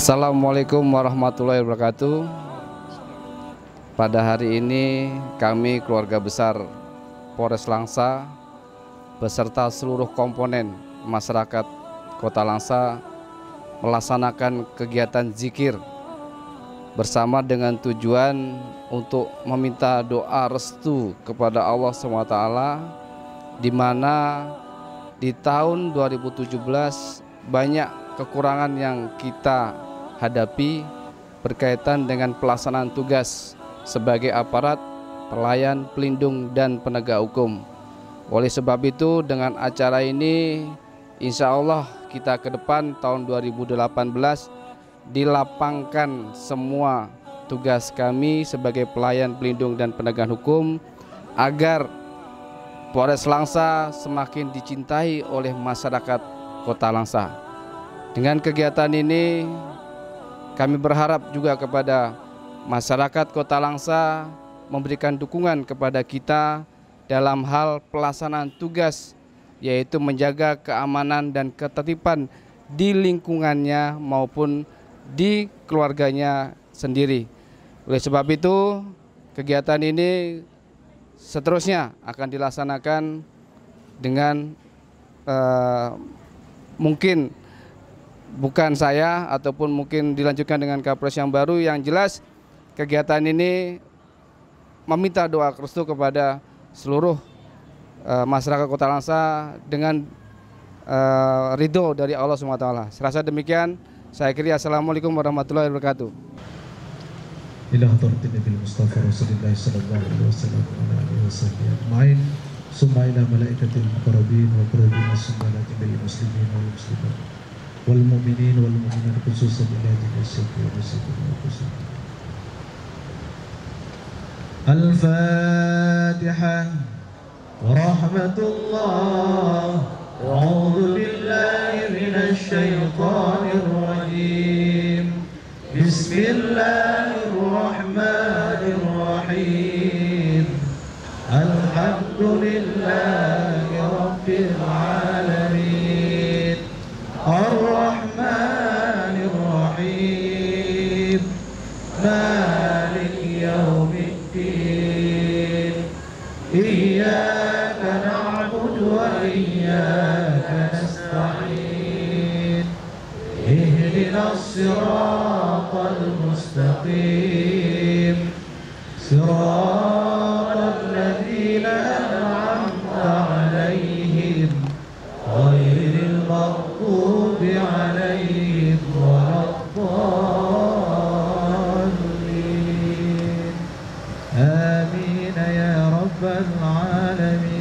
Assalamualaikum warahmatullahi wabarakatuh. Pada hari ini kami keluarga besar Polres Langsa beserta seluruh komponen masyarakat Kota Langsa melaksanakan kegiatan zikir bersama dengan tujuan untuk meminta doa restu kepada Allah SWT, di mana di tahun 2017 banyak kekurangan yang kita hadapi berkaitan dengan pelaksanaan tugas sebagai aparat, pelayan, pelindung, dan penegak hukum. Oleh sebab itu, dengan acara ini insya Allah kita ke depan tahun 2018 dilapangkan semua tugas kami sebagai pelayan, pelindung, dan penegak hukum agar Polres Langsa semakin dicintai oleh masyarakat Kota Langsa. Dengan kegiatan ini kami berharap juga kepada masyarakat Kota Langsa memberikan dukungan kepada kita dalam hal pelaksanaan tugas, yaitu menjaga keamanan dan ketertiban di lingkungannya maupun di keluarganya sendiri. Oleh sebab itu, kegiatan ini seterusnya akan dilaksanakan dengan mungkin bukan saya ataupun mungkin dilanjutkan dengan Kapolres yang baru. Yang jelas kegiatan ini meminta doa restu kepada seluruh masyarakat Kota Langsa dengan ridho dari Allah SWT. Serasa demikian, saya akhiri. Assalamualaikum warahmatullahi wabarakatuh. Ila hadratin Nabi Mustafa Rasulullah sallallahu alaihi wasallam wa alihi wasallam ajma'in. Summa ila malaikatil muqarrabin wa qurrabin summa ila jami'il muslimin wal muslimat wal mu'minin wal mu'minat khususan ila jami'is syukur wa syukur wa syukur. Al-Fatihah wa rahmatullah wa a'udzu billahi minasy syaithanir rajim. Bismillahirrahmanirrahim. Alhamdulillahi rabbil alamin. Ar-Rahmanir Rahim. Maliki yaumiddin. Iyyaka na'budu wa iyyaka nasta'in. Ihdinas siratal mustaqim. Siratal ladzina an'amta 'alaihim ghairil maghdubi 'alaihim waladdallin. Amin ya rabbal alamin.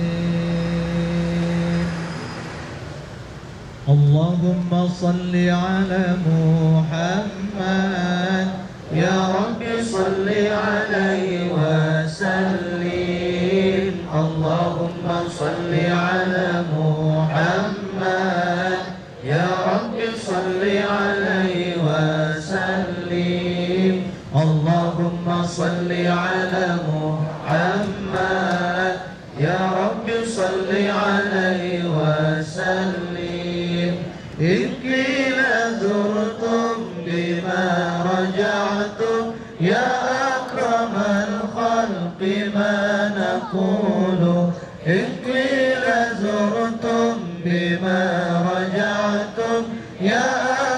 Allahumma salli ala Muhammad. Ya Rabbi salli alaihi wa sallim. Allahumma salli ala Muhammad. Ya Rabbi salli alaihi wa sallim. Allahumma salli ala Muhammad. Ya Rabbi salli alaihi wa sallim. Ikila zurtum bima raja'tum ya akramal khalqi ma naqulu. Ikila zurtum bima raja'tum ya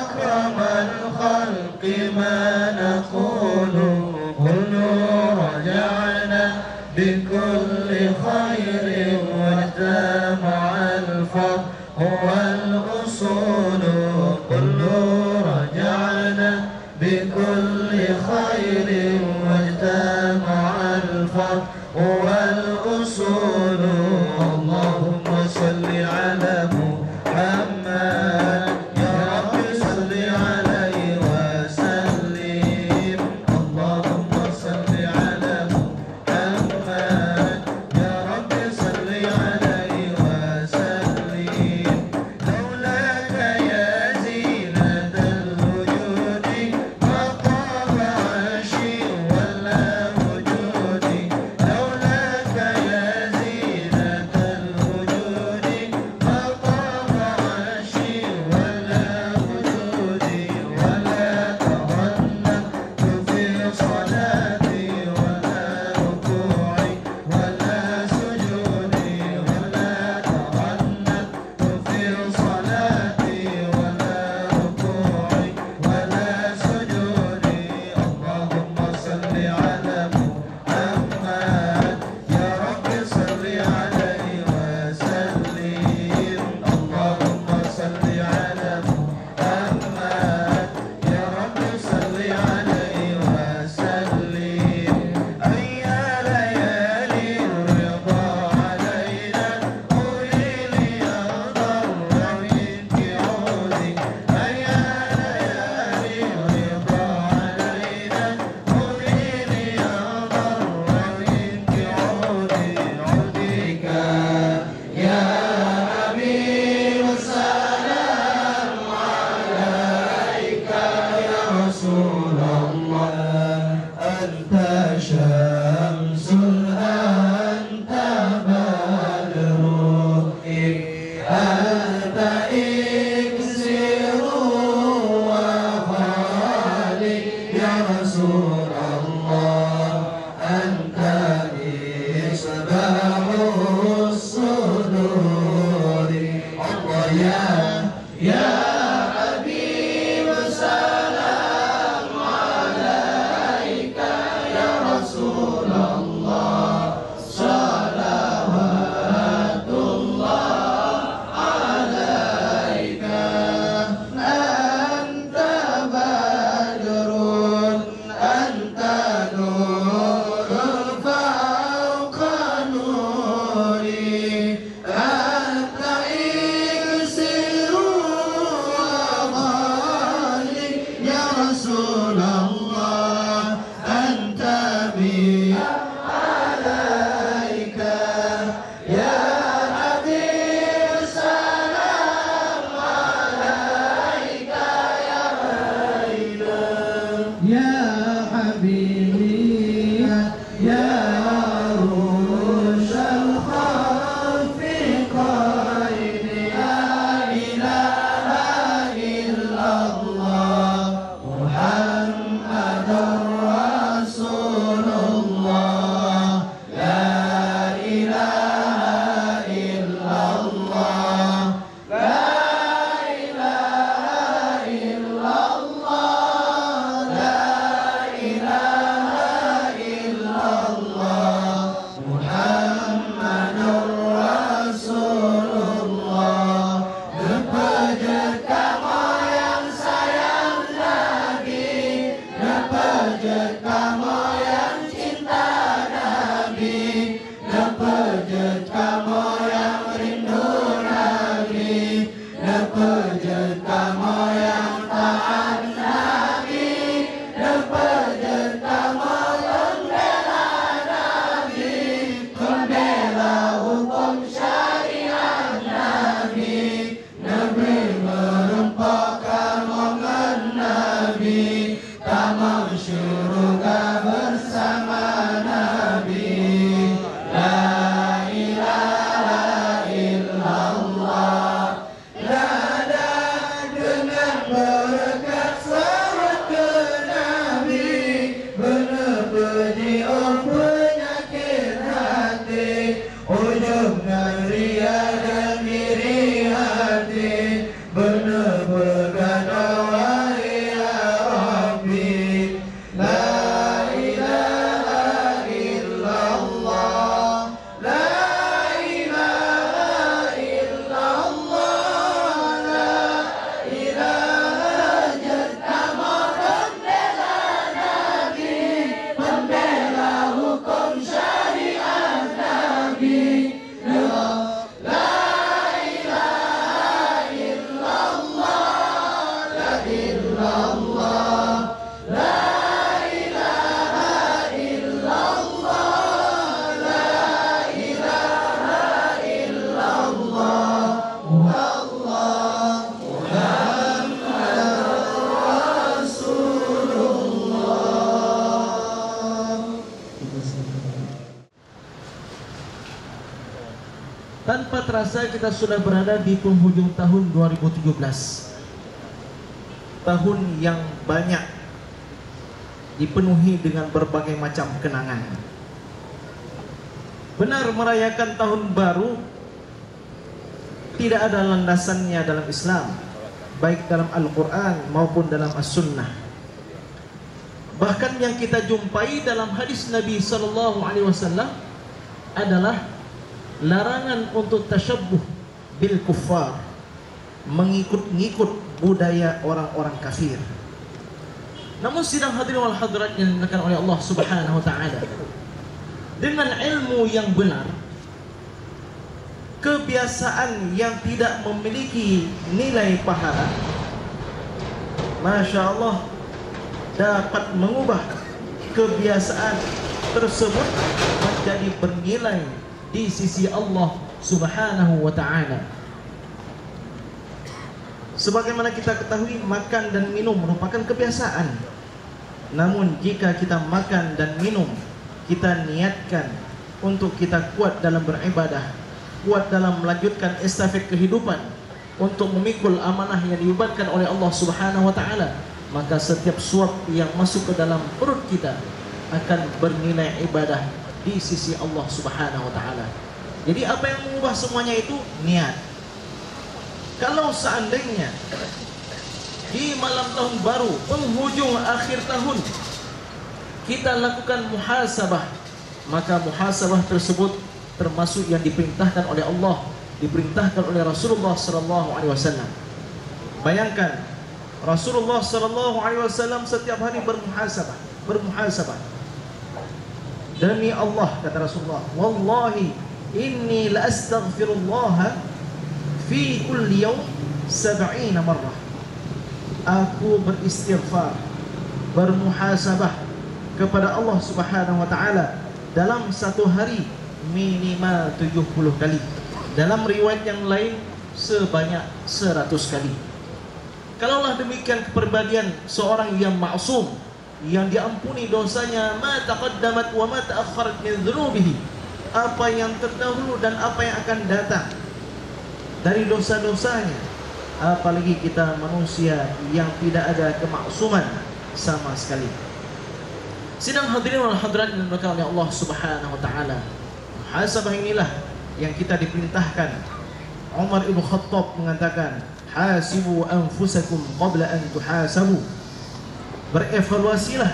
akramal khalqi ma naqulu. Qulu raja'na bikulli khairin wa tama'al fadhu wal usulu. Qulu raja'na bikulli khairin wa tama'al fadhu wal usulu. Allahumma salli ala Muhammad. Ya Rabbi salli alaihi wa sallim. Allahumma salli ala Muhammad. Ya Rabbi salli alaihi wa sallim. Laulaka ya zinatal wujudi ma taba 'arshi wala wujudi. Laulaka ya zinatal tanpa terasa kita sudah berada di penghujung tahun 2017. Tahun yang banyak dipenuhi dengan berbagai macam kenangan. Benar, merayakan tahun baru tidak ada landasannya dalam Islam, baik dalam Al-Quran maupun dalam As-Sunnah. Bahkan yang kita jumpai dalam hadis Nabi SAW adalah larangan untuk tasyabbuh bil kuffar, mengikut-ngikut budaya orang-orang kafir. Namun sidang hadirin wal hadirat yang dimuliakan oleh Allah Subhanahu wa taala, dengan ilmu yang benar, kebiasaan yang tidak memiliki nilai pahala, Masya Allah, dapat mengubah kebiasaan tersebut menjadi bernilai di sisi Allah Subhanahu wa ta'ala. Sebagaimana kita ketahui, makan dan minum merupakan kebiasaan. Namun jika kita makan dan minum, kita niatkan untuk kita kuat dalam beribadah, kuat dalam melanjutkan estafet kehidupan, untuk memikul amanah yang dibebankan oleh Allah Subhanahu wa ta'ala, maka setiap suap yang masuk ke dalam perut kita akan bernilai ibadah di sisi Allah Subhanahu wa ta'ala. Jadi apa yang mengubah semuanya itu? Niat. Kalau seandainya di malam tahun baru, penghujung akhir tahun, kita lakukan muhasabah, maka muhasabah tersebut termasuk yang diperintahkan oleh Allah, diperintahkan oleh Rasulullah SAW. Bayangkan, Rasulullah SAW setiap hari bermuhasabah. Demi Allah, kata Rasulullah, wallahi inni la astaghfirullah fi kulli yawm 70 marrah. Aku beristighfar, bermuhasabah kepada Allah Subhanahu wa taala dalam satu hari minimal 70 kali. Dalam riwayat yang lain sebanyak 100 kali. Kalaulah demikian kepribadian seorang yang maksum, yang diampuni dosanya, ma taqaddamat wa ma ta'akhkharat min dzunubihi, apa yang terdahulu dan apa yang akan datang dari dosa-dosanya, apalagi kita manusia yang tidak ada kemaksuman sama sekali. Sidang hadirin wal hadirat yang dimuliakan oleh Allah Subhanahu wa taala, muhasabah inilah yang kita diperintahkan. Umar ibn Khattab mengatakan, hasibu anfusakum qabla an tuhasabu. Berevaluasilah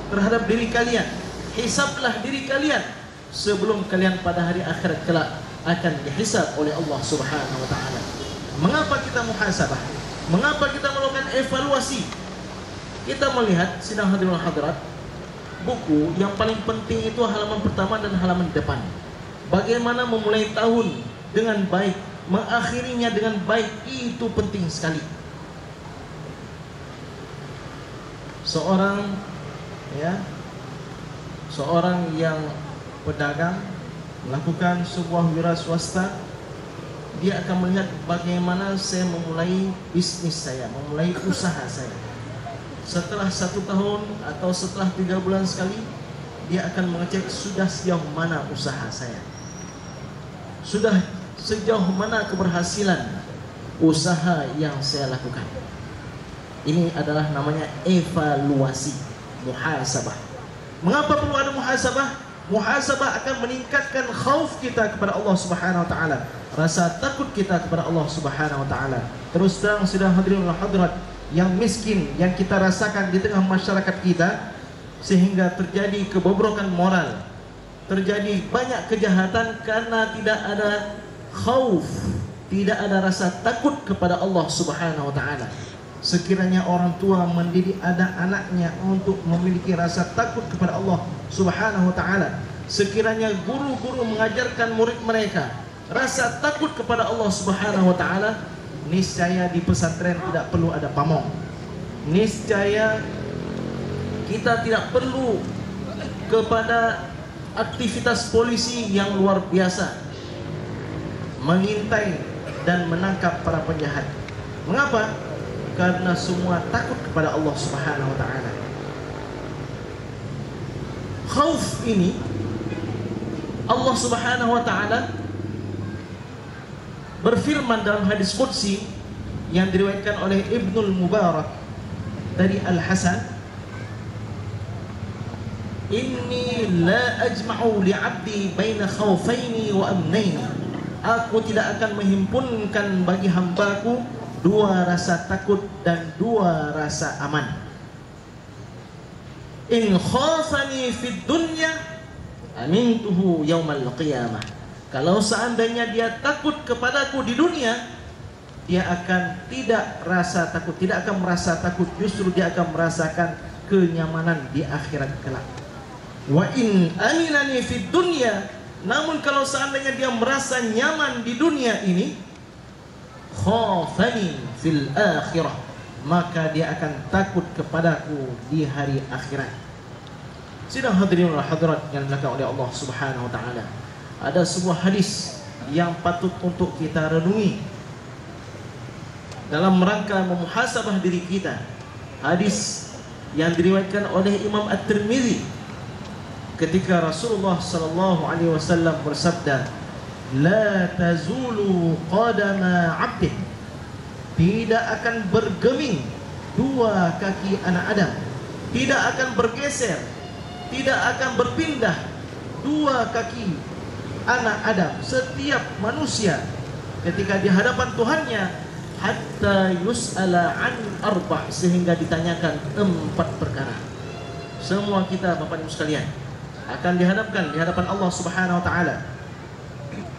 terhadap diri kalian, hisablah diri kalian sebelum kalian pada hari akhirat kelak akan dihisab oleh Allah Subhanahu wa taala. Mengapa kita muhasabah? Mengapa kita melakukan evaluasi? Kita melihat, sidang hadirin wal hadirat, buku yang paling penting itu halaman pertama dan halaman depan. Bagaimana memulai tahun dengan baik, mengakhirinya dengan baik, itu penting sekali. Seorang yang pedagang melakukan sebuah wira swasta, dia akan melihat bagaimana saya memulai bisnis saya, memulai usaha saya. Setelah 1 tahun atau setelah 3 bulan sekali, dia akan mengecek sudah sejauh mana usaha saya, sudah sejauh mana keberhasilan usaha yang saya lakukan. Ini adalah namanya evaluasi, muhasabah. Mengapa perlu ada muhasabah? Muhasabah akan meningkatkan khauf kita kepada Allah Subhanahu wa taala, rasa takut kita kepada Allah Subhanahu wa taala. Terus terang, sidang hadirin wal hadirat yang miskin yang kita rasakan di tengah masyarakat kita, sehingga terjadi kebobrokan moral, terjadi banyak kejahatan karena tidak ada khauf, tidak ada rasa takut kepada Allah Subhanahu wa taala. Sekiranya orang tua mendidik anak-anaknya untuk memiliki rasa takut kepada Allah Subhanahu wa taala, sekiranya guru-guru mengajarkan murid mereka rasa takut kepada Allah Subhanahu wa taala, niscaya di pesantren tidak perlu ada pamong. Niscaya kita tidak perlu kepada aktivitas polisi yang luar biasa mengintai dan menangkap para penjahat. Mengapa? Karena semua takut kepada Allah Subhanahu wa taala. Khauf ini Allah Subhanahu wa taala berfirman dalam hadis qudsi yang diriwayatkan oleh Ibnul Mubarak dari Al-Hasan, inni la ajma'u li'abdi baina khawfaini wa amnaini. Aku tidak akan menghimpunkan bagi hambaku dua rasa takut dan dua rasa aman. In khafani fid dunya amintuhu yaumal qiyamah. Kalau seandainya dia takut kepadaku di dunia, dia akan tidak rasa takut, tidak akan merasa takut, justru dia akan merasakan kenyamanan di akhirat kelak. Wa in aminani fid dunya, namun kalau seandainya dia merasa nyaman di dunia ini, khafani fil akhirah, maka dia akan takut kepadaku di hari akhirat. Sidang hadirin wal hadirat yang dimuliakan oleh Allah Subhanahu wa taala, ada sebuah hadis yang patut untuk kita renungi dalam rangka memuhasabah diri kita. Hadis yang diriwayatkan oleh Imam At-Tirmidzi ketika Rasulullah sallallahu alaihi wasallam bersabda, la tazulu qadama 'abdin, tidak akan bergeming dua kaki anak Adam, tidak akan bergeser, tidak akan berpindah dua kaki anak Adam, setiap manusia ketika di hadapan Tuhannya, hatta yus'ala an arba', sehingga ditanyakan 4 perkara. Semua kita Bapak Ibu sekalian akan dihadapkan di hadapan Allah Subhanahu wa taala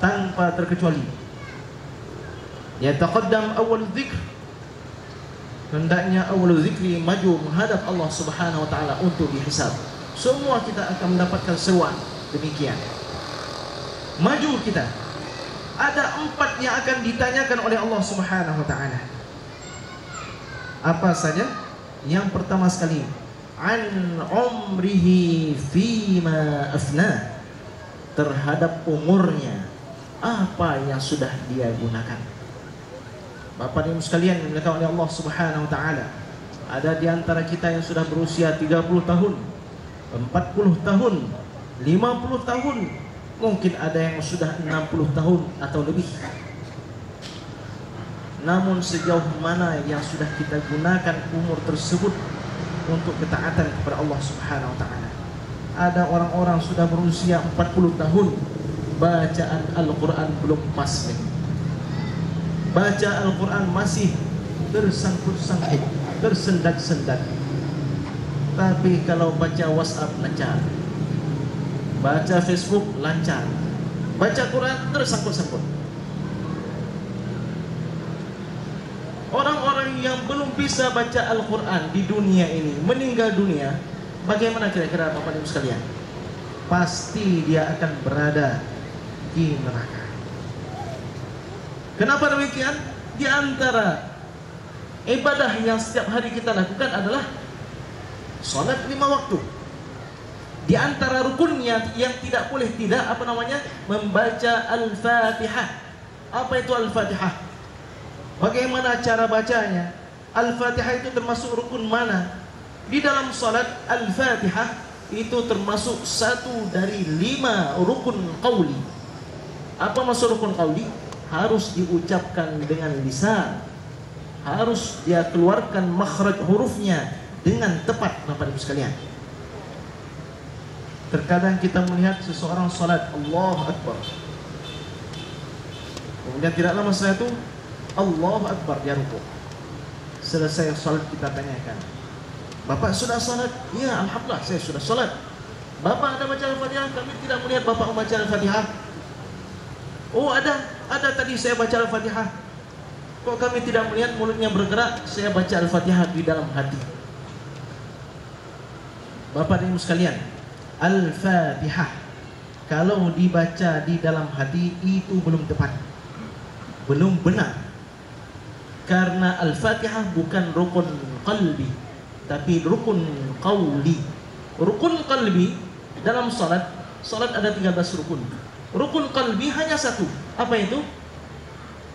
tanpa terkecuali. Yataqaddam awal dzikr, hendaknya awal zikri maju menghadap Allah Subhanahu wa taala untuk dihisab. Semua kita akan mendapatkan seruan demikian. Maju kita. Ada 4 yang akan ditanyakan oleh Allah Subhanahu wa taala. Apa saja? Yang pertama sekali, an umrihi fima afna, terhadap umurnya, apa yang sudah dia gunakan. Bapak dan Ibu sekalian yang dimuliakan oleh Allah Subhanahu wa taala, ada di antara kita yang sudah berusia 30 tahun, 40 tahun, 50 tahun, mungkin ada yang sudah 60 tahun atau lebih. Namun sejauh mana yang sudah kita gunakan umur tersebut untuk ketaatan kepada Allah Subhanahu wa taala? Ada orang-orang sudah berusia 40 tahun, bacaan Al-Quran belum pas nih. Baca Al-Quran masih tersangkut-sangkut, tersendat-sendat. Tapi kalau baca WhatsApp lancar, baca Facebook lancar, baca Quran tersangkut-sangkut. Orang-orang yang belum bisa baca Al-Quran di dunia ini, meninggal dunia, bagaimana kira-kira Bapak Ibu sekalian? Pasti dia akan berada di neraka. Kenapa demikian? Di antara ibadah yang setiap hari kita lakukan adalah salat 5 waktu. Di antara rukunnya yang tidak boleh tidak membaca Al-Fatihah. Apa itu Al-Fatihah? Bagaimana cara bacanya? Al-Fatihah itu termasuk rukun mana? Di dalam salat, Al-Fatihah itu termasuk 1 dari 5 rukun qauli. Apa maksud rukun qauli? Harus diucapkan dengan lisan, harus dia keluarkan makhraj hurufnya dengan tepat Bapak Ibu sekalian. Terkadang kita melihat seseorang salat Allahu Akbar, kemudian tidak lama setelah itu Allahu Akbar, dia rukuk. Selesai salat kita tanyakan, Bapak sudah salat? Ya, alhamdulillah saya sudah salat. Bapak ada baca Al-Fatihah? Kami tidak melihat Bapak membaca Al-Fatihah. Oh ada tadi saya baca Al-Fatihah. Kok kami tidak melihat mulutnya bergerak? Saya baca Al-Fatihah di dalam hati. Bapak dan Ibu sekalian, Al-Fatihah kalau dibaca di dalam hati itu belum tepat, belum benar. Karena Al-Fatihah bukan rukun qalbi, tapi rukun qauli. Rukun qalbi dalam salat ada 13 rukun. Rukun qalbi hanya 1. Apa itu?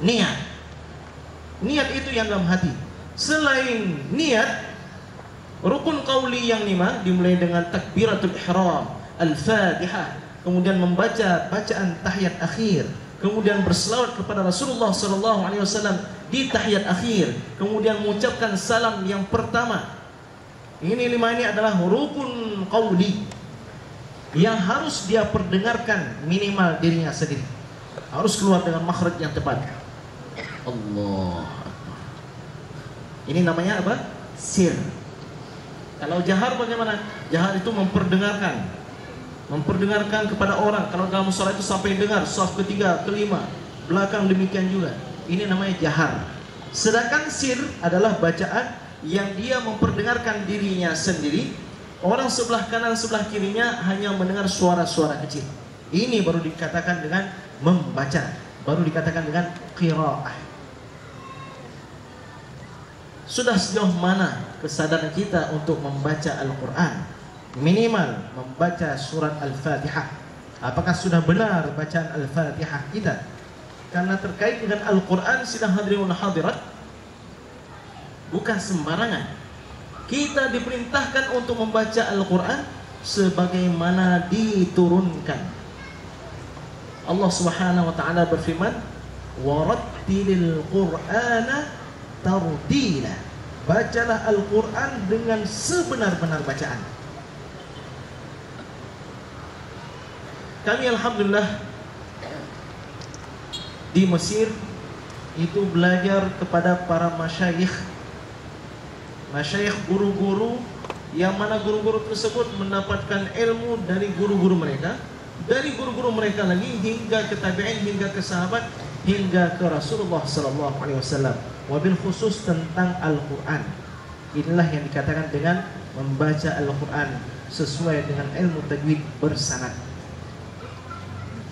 Niat. Niat itu yang dalam hati. Selain niat, rukun qauli yang 5 dimulai dengan takbiratul ihram, Al-Fatihah, kemudian membaca bacaan tahiyat akhir, kemudian berselawat kepada Rasulullah SAW di tahiyat akhir, kemudian mengucapkan salam yang pertama. Ini 5 ini adalah rukun qauli yang harus dia perdengarkan minimal dirinya sendiri. Harus keluar dengan makhraj yang tepat. Allah Akbar. Ini namanya apa? Sir. Kalau jahar bagaimana? Jahar itu memperdengarkan kepada orang. Kalau dalam salat itu sampai dengar saf ketiga, kelima, belakang demikian juga. Ini namanya jahar. Sedangkan sir adalah bacaan yang dia memperdengarkan dirinya sendiri. Orang sebelah kanan, sebelah kirinya hanya mendengar suara-suara kecil. Ini baru dikatakan dengan membaca, baru dikatakan dengan qiraah. Sudah sejauh mana kesadaran kita untuk membaca Al-Quran? Minimal membaca surat Al-Fatihah. Apakah sudah benar bacaan Al-Fatihah kita? Karena terkait dengan Al-Quran, sidang hadirin hadirat, bukan sembarangan. Kita diperintahkan untuk membaca Al-Quran sebagaimana diturunkan. Allah Subhanahu wa taala berfirman, "Warattilil Qur'ana tartila." Bacalah Al-Quran dengan sebenar-benar bacaan. Kami alhamdulillah di Mesir itu belajar kepada para masyayikh, guru-guru, yang mana guru-guru tersebut mendapatkan ilmu dari guru-guru mereka, dari guru-guru mereka lagi hingga ke tabi'in, hingga ke sahabat, hingga ke Rasulullah SAW. Wabil khusus tentang Al-Quran. Inilah yang dikatakan dengan membaca Al-Quran sesuai dengan ilmu tajwid bersanad.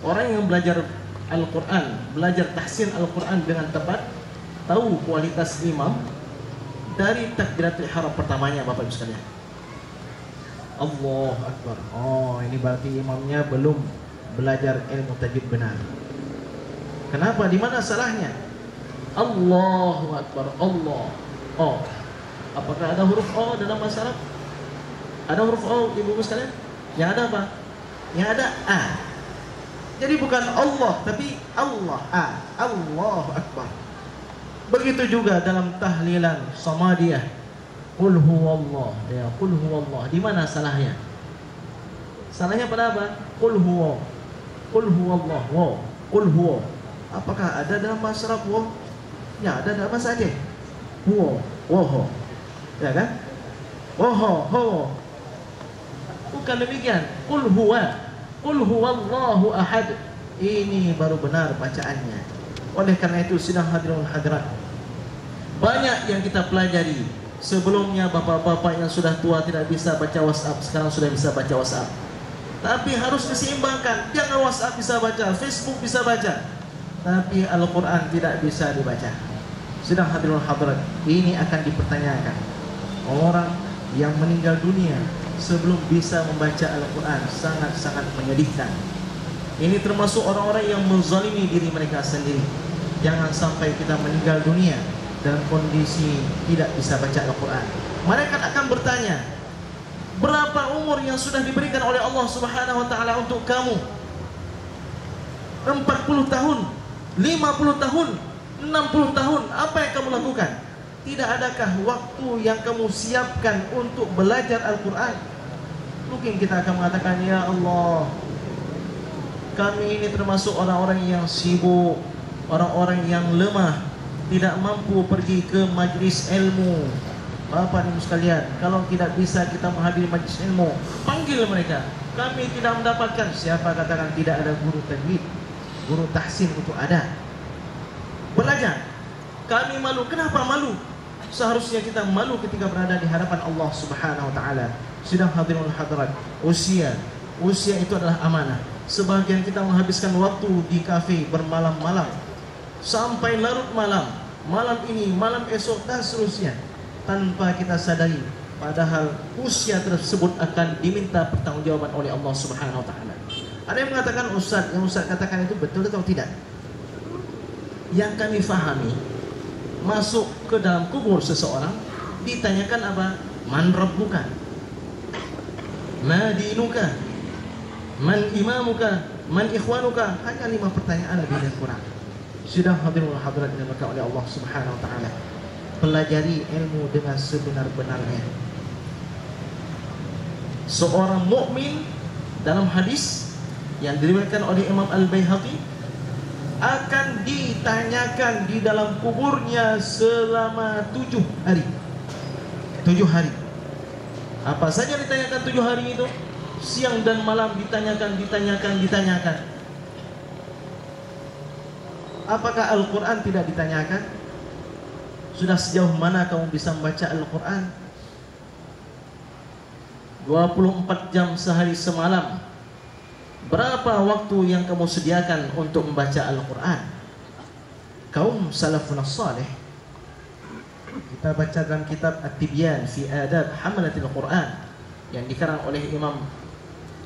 Orang yang belajar Al-Quran, belajar tahsin Al-Quran dengan tepat, tahu kualitas imam dari takbiratul ihram pertamanya, Bapak Ibu sekalian. Allahu Akbar. Oh, ini berarti imamnya belum belajar ilmu tajwid benar. Kenapa? Di mana salahnya? Allahu Akbar. Allah. Oh. Apakah ada huruf O dalam bahasa Arab? Ada huruf O, Ibu sekalian? Yang ada apa? Yang ada A. Jadi bukan Allah, tapi Allah. A. Allahu Akbar. Begitu juga dalam tahlilan samadiyah. Qul huwallah. Ya, qul huwallah. Di mana salahnya? Salahnya pada apa? Qul huwa. Qul huwallah. Wa. Qul huwa. Apakah ada dalam bahasa Arab wa? Ya, ada dalam bahasa Aceh. Huwa. Waho. Ya kan? Waho. Ho. Bukan demikian. Qul huwa. Qul huwallahu ahad. Ini baru benar bacaannya. Oleh karena itu, sidang hadirin hadirat, banyak yang kita pelajari. Sebelumnya bapak-bapak yang sudah tua tidak bisa baca WhatsApp, sekarang sudah bisa baca WhatsApp. Tapi harus diseimbangkan. Jangan WhatsApp bisa baca, Facebook bisa baca, tapi Al-Quran tidak bisa dibaca. Sidang hadirin hadirat, ini akan dipertanyakan. Orang yang meninggal dunia sebelum bisa membaca Al-Quran sangat-sangat menyedihkan. Ini termasuk orang-orang yang menzalimi diri mereka sendiri. Jangan sampai kita meninggal dunia dalam kondisi tidak bisa baca Al-Quran. Mereka akan bertanya, berapa umur yang sudah diberikan oleh Allah Subhanahu wa taala untuk kamu? 40 tahun, 50 tahun, 60 tahun, apa yang kamu lakukan? Tidak adakah waktu yang kamu siapkan untuk belajar Al-Quran? Mungkin kita akan mengatakan, ya Allah, kami ini termasuk orang-orang yang sibuk, orang-orang yang lemah, tidak mampu pergi ke majlis ilmu. Bapak Ibu sekalian, kalau tidak bisa kita menghadiri majlis ilmu, panggil mereka. Kami tidak mendapatkan. Siapa katakan tidak ada guru tajwid, guru tahsin itu ada. Belajar. Kami malu. Kenapa malu? Seharusnya kita malu ketika berada di hadapan Allah Subhanahu wa taala. Sidang hadirin hadirat, usia itu adalah amanah. Sebagian kita menghabiskan waktu di kafe bermalam-malam sampai larut malam, malam ini, malam esok dan seterusnya, tanpa kita sadari padahal usia tersebut akan diminta pertanggungjawaban oleh Allah Subhanahu wa taala. Ada yang mengatakan, Ustaz, yang Ustaz katakan itu betul atau tidak? Yang kami fahami, masuk ke dalam kubur seseorang ditanyakan apa? Man rabbuka? Ma dinuka? Man imamuka? Man ikhwanuka? Hanya 5 pertanyaan lebih dan kurang. Sudah hadirin hadirat yang dimuliakan oleh Allah Subhanahu wa taala. Pelajari ilmu dengan sebenar-benarnya. Seorang mukmin dalam hadis yang diriwayatkan oleh Imam Al-Baihaqi akan ditanyakan di dalam kuburnya selama 7 hari. 7 hari. Apa saja ditanyakan 7 hari itu? Siang dan malam ditanyakan. Apakah Al-Quran tidak ditanyakan? Sudah sejauh mana kamu bisa membaca Al-Quran? 24 jam sehari semalam. Berapa waktu yang kamu sediakan untuk membaca Al-Quran? Kaum salafun salih, kita baca dalam kitab At-Tibyan fi Adab Hamalatil Quran yang dikarang oleh Imam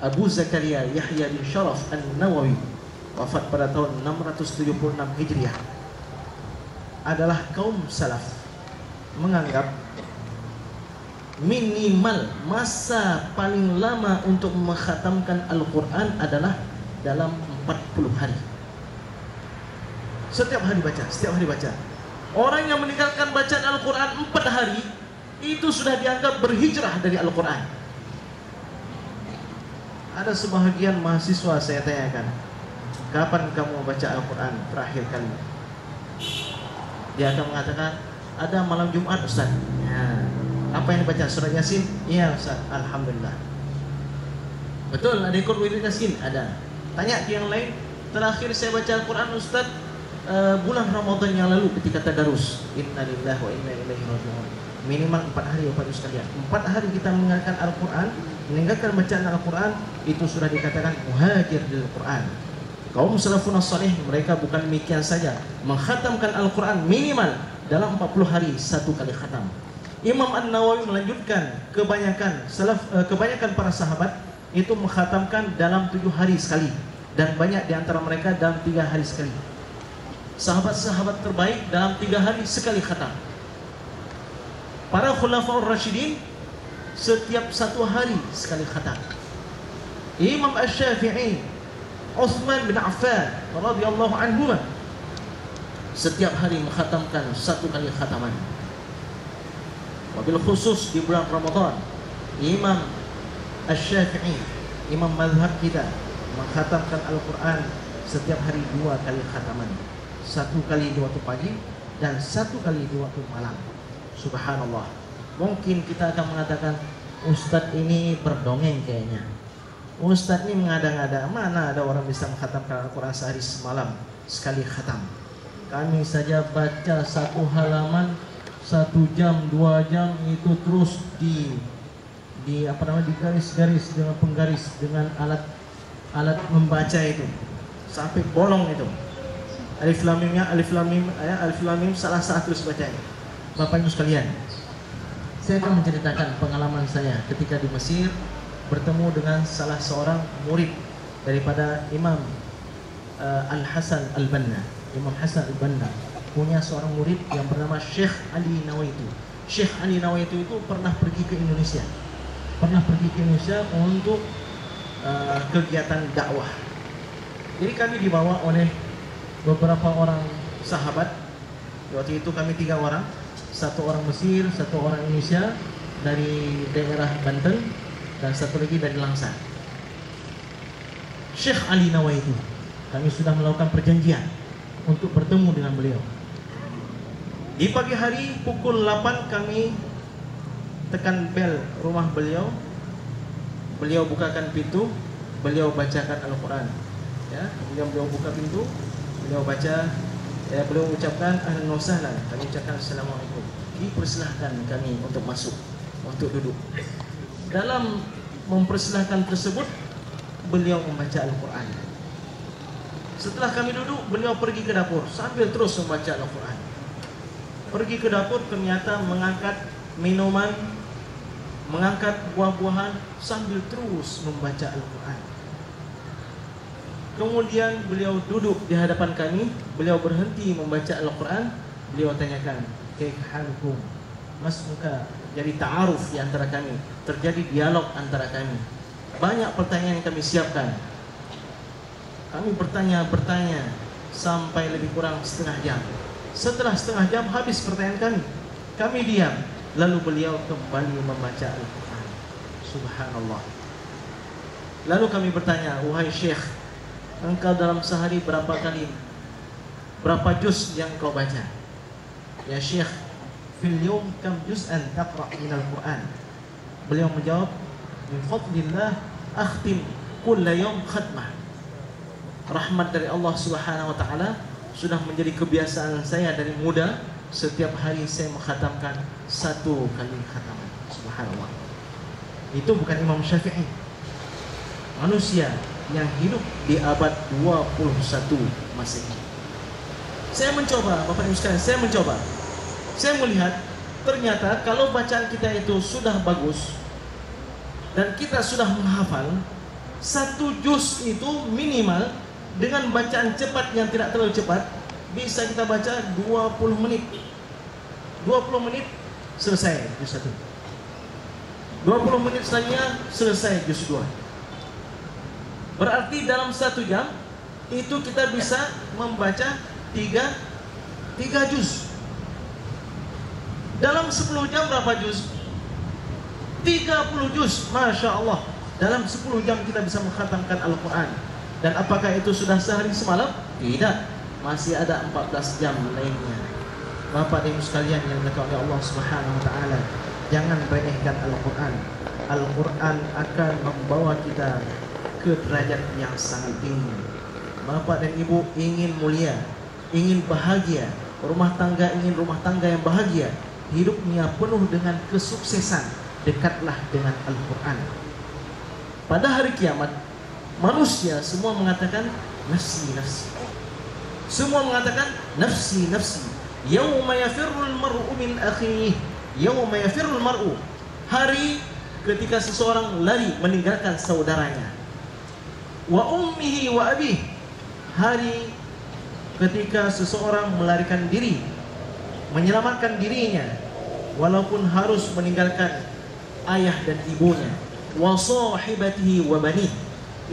Abu Zakaria Yahya bin Sharaf An-Nawawi, wafat pada tahun 676 Hijriah, adalah kaum salaf menganggap minimal masa paling lama untuk mengkhatamkan Al-Quran adalah dalam 40 hari. Setiap hari baca. Orang yang meninggalkan bacaan Al-Quran 4 hari itu sudah dianggap berhijrah dari Al-Quran. Ada sebahagian mahasiswa saya tanyakan, kapan kamu baca Al-Quran terakhir kali? Dia akan mengatakan, ada malam Jumat Ustaz. Ya. Apa yang dibaca? Surat Yasin? Iya Ustaz, Alhamdulillah. Betul, ada ikut wirid Yasin? Ada. Tanya ke yang lain, terakhir saya baca Al-Quran Ustaz bulan Ramadan yang lalu ketika tadarus. Inna lillahi wa inna ilaihi raji'un. Minimal 4 hari Bapak Ibu sekalian. 4 hari kita meninggalkan Al-Quran, meninggalkan bacaan Al-Quran, itu sudah dikatakan muhajir del Quran. Kaum salafun salih mereka bukan demikian saja, mengkhatamkan Al-Quran minimal dalam 40 hari 1 kali khatam. Imam An-Nawawi melanjutkan kebanyakan para sahabat itu mengkhatamkan dalam 7 hari sekali, dan banyak di antara mereka dalam 3 hari sekali. Sahabat-sahabat terbaik dalam 3 hari sekali khatam. Para khulafaur rasyidin setiap 1 hari sekali khatam. Imam Asy-Syafi'i, Utsman bin Affan radhiyallahu anhu setiap hari mengkhatamkan 1 kali khataman. Wabil khusus di bulan Ramadan, Imam Asy-Syafi'i, imam mazhab kita, mengkhatamkan Al-Quran setiap hari 2 kali khataman. 1 kali di waktu pagi dan 1 kali di waktu malam. Subhanallah. Mungkin kita akan mengatakan, Ustadz ini berdongeng kayaknya. Ustadz ini mengada-ngada. Mana ada orang bisa mengkhatamkan Al-Quran sehari semalam sekali khatam? Kami saja baca 1 halaman 1 jam, 2 jam itu terus di garis-garis dengan penggaris dengan alat membaca itu sampai bolong itu. Alif lam mim salah satu sebacanya. Bapak Ibu sekalian, saya akan menceritakan pengalaman saya ketika di Mesir bertemu dengan salah seorang murid daripada Imam Al-Hasan Al-Banna. Imam Hasan Al-Banna punya seorang murid yang bernama Syekh Ali Nawaitu. Syekh Ali Nawaitu itu pernah pergi ke Indonesia. Untuk kegiatan dakwah. Jadi kami dibawa oleh beberapa orang sahabat. Waktu itu kami 3 orang. 1 orang Mesir, 1 orang Indonesia dari daerah Banten, dan 1 lagi dari Langsa. Syekh Ali Nawaitu, kami sudah melakukan perjanjian untuk bertemu dengan beliau. Di pagi hari pukul 8 kami tekan bel rumah beliau. Beliau bukakan pintu, beliau bacakan Al-Quran. Ya, kemudian beliau buka pintu, beliau baca, beliau ucapkan ahlan wa sahlan. Kami ucapkan assalamualaikum. Dipersilahkan kami untuk masuk, untuk duduk. Dalam mempersilahkan tersebut, beliau membaca Al-Quran. Setelah kami duduk, beliau pergi ke dapur sambil terus membaca Al-Quran. Pergi ke dapur, ternyata mengangkat minuman, mengangkat buah-buahan sambil terus membaca Al-Quran. Kemudian beliau duduk di hadapan kami, beliau berhenti membaca Al-Quran. Beliau tanyakan, "Kaifahalukum?" Mas, muka jadi ta'aruf di antara kami, terjadi dialog antara kami. Banyak pertanyaan yang kami siapkan. Kami bertanya sampai lebih kurang setengah jam. Setelah setengah jam habis pertanyaan kami diam. Lalu beliau kembali membaca Al-Quran. Subhanallah. Lalu kami bertanya, wahai Syekh, engkau dalam sehari berapa juz yang kau baca? Ya Syekh, fil yawm kam juz'an taqra' minal Quran? Beliau menjawab, min fadlillah akhtim kulla yawm khatmah. Rahmat dari Allah Subhanahu wa taala sudah menjadi kebiasaan saya dari muda. Setiap hari saya mengkhatamkan 1 kali khataman. Subhanallah. Itu bukan Imam Syafi'i, manusia yang hidup di abad 21 Masehi. Saya mencoba, Bapak Ibu sekalian, saya melihat ternyata kalau bacaan kita itu sudah bagus dan kita sudah menghafal, 1 juz itu minimal dengan bacaan cepat yang tidak terlalu cepat bisa kita baca 20 menit. 20 menit selesai juz 1. 20 menit selanjutnya selesai juz 2. Berarti dalam 1 jam itu kita bisa membaca 3 juz. Dalam 10 jam berapa juz? 30 juz. Masya Allah. Dalam 10 jam kita bisa mengkhatamkan Al-Quran. Dan apakah itu sudah sehari semalam? Tidak. Masih ada 14 jam lainnya. Bapak dan Ibu sekalian yang dimuliakan oleh Allah Subhanahu wa taala, jangan remehkan Al-Quran. Al-Quran akan membawa kita ke derajat yang sangat tinggi. Bapak dan Ibu ingin mulia, ingin bahagia, ingin rumah tangga yang bahagia, hidupnya penuh dengan kesuksesan, dekatlah dengan Al-Quran. Pada hari kiamat, manusia semua mengatakan nafsi, nafsi. Semua mengatakan nafsi, nafsi. Yauma yafirrul mar'u min akhihi, yauma yafirrul mar'u. Hari ketika seseorang lari meninggalkan saudaranya. Wa ummihi wa abih. Hari ketika seseorang melarikan diri, menyelamatkan dirinya walaupun harus meninggalkan ayah dan ibunya. Wa sahibatihi wa banih.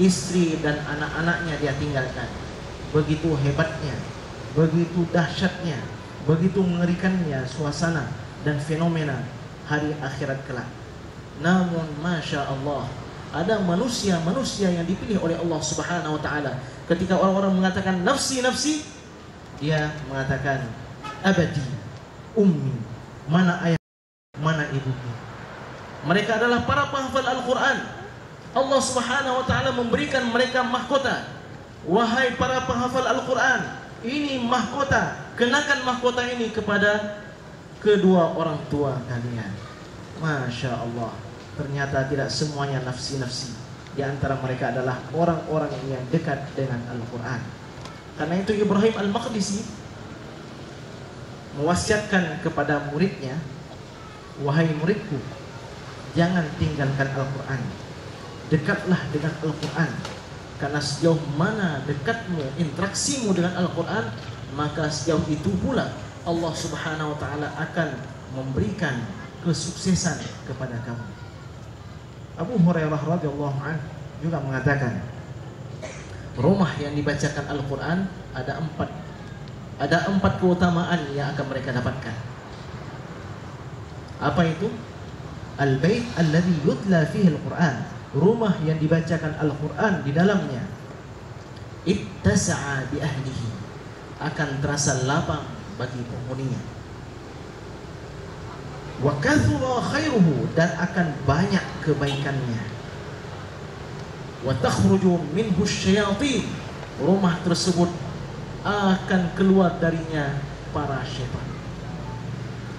Istri dan anak-anaknya dia tinggalkan. Begitu hebatnya, begitu dahsyatnya, begitu mengerikannya suasana dan fenomena hari akhirat kelak. Namun Masya Allah, ada manusia-manusia yang dipilih oleh Allah Subhanahu wa taala. Ketika orang-orang mengatakan nafsi, nafsi, dia mengatakan abadi, ummi, mana ayah, mana ibuku. Mereka adalah para penghafal Al-Quran. Allah Subhanahu wa taala memberikan mereka mahkota. Wahai para penghafal Al-Quran, ini mahkota, kenakan mahkota ini kepada kedua orang tua kalian. Masya Allah. Ternyata tidak semuanya nafsi-nafsi. Di antara mereka adalah orang-orang yang dekat dengan Al-Quran. Karena itu Ibrahim Al-Maqdisi mewasiatkan kepada muridnya, wahai muridku, jangan tinggalkan Al-Quran. Dekatlah dengan Al-Quran. Karena sejauh mana dekatmu, interaksimu dengan Al-Quran, maka sejauh itu pula Allah Subhanahu wa taala akan memberikan kesuksesan kepada kamu. Abu Hurairah radhiyallahu anhu juga mengatakan, rumah yang dibacakan Al-Quran ada empat keutamaan yang akan mereka dapatkan. Apa itu? Al-bait alladhi yutla fihi Al-Quran, rumah yang dibacakan Al-Quran di dalamnya. Ittasa'a bi ahlihi, akan terasa lapang bagi penghuninya. Wa kathura khairuhu, dan akan banyak kebaikannya. Wa takhruju minhu syayatin, rumah tersebut akan keluar darinya para syaitan.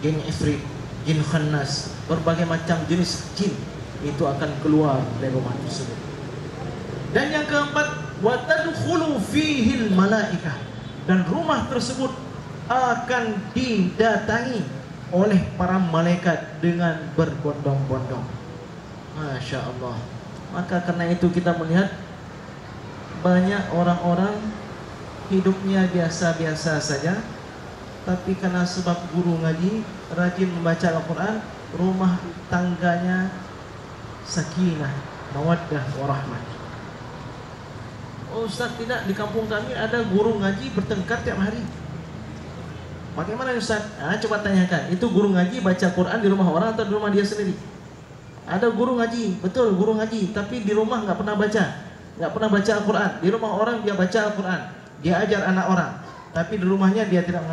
Jin ifrit, jin khannas, berbagai macam jenis jin itu akan keluar dari rumah tersebut. Dan yang keempat, wa tadkhulu fihi al-malaikah, dan rumah tersebut akan didatangi oleh para malaikat dengan berbondong-bondong. Masya Allah. Maka karena itu kita melihat banyak orang-orang hidupnya biasa-biasa saja, tapi karena sebab guru ngaji, rajin membaca Al-Quran, rumah tangganya sakinah, mawaddah, warahmah. Oh Ustaz, tidak, di kampung kami ada guru ngaji bertengkar tiap hari. Bagaimana Ustaz? Coba tanyakan, itu guru ngaji baca Quran di rumah orang atau di rumah dia sendiri? Ada guru ngaji, betul guru ngaji, tapi di rumah nggak pernah baca Al-Quran. Di rumah orang dia baca Al-Quran, dia ajar anak orang, tapi di rumahnya dia tidak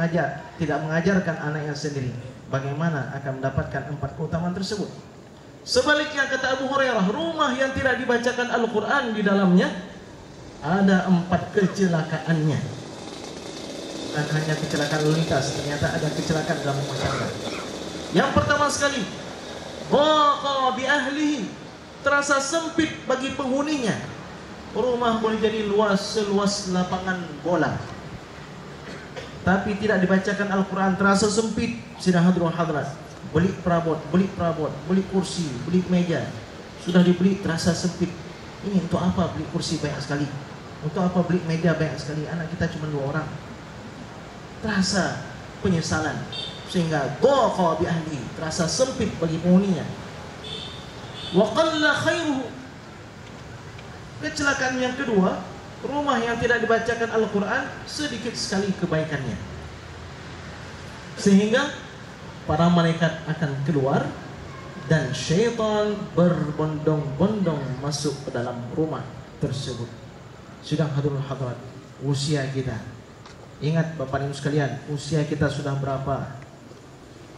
mengajarkan anaknya sendiri. Bagaimana akan mendapatkan 4 keutamaan tersebut? Sebaliknya kata Abu Hurairah, rumah yang tidak dibacakan Al-Quran di dalamnya ada 4 kecelakaannya. Bukan hanya kecelakaan lalu lintas, ternyata ada kecelakaan dalam rumah tangga. Yang pertama sekali, dhaqa bi ahlihi, terasa sempit bagi penghuninya. Rumah boleh jadi seluas lapangan bola, tapi tidak dibacakan Al-Quran, terasa sempit. Sidang hadirin hadirat, beli perabot, beli kursi, beli meja, sudah dibeli terasa sempit. Ini untuk apa beli kursi banyak sekali? Untuk apa beli meja banyak sekali? Anak kita cuma 2 orang. Terasa penyesalan, sehingga dhaqa bi ahli, terasa sempit bagi penghuninya. Wa qalla khairuhu, kecelakaan yang kedua, rumah yang tidak dibacakan Al-Quran, sedikit sekali kebaikannya, sehingga para malaikat akan keluar dan syaitan berbondong-bondong masuk ke dalam rumah tersebut. Sedang hadirin hadirat, usia kita, ingat Bapak Ibu sekalian, usia kita sudah berapa?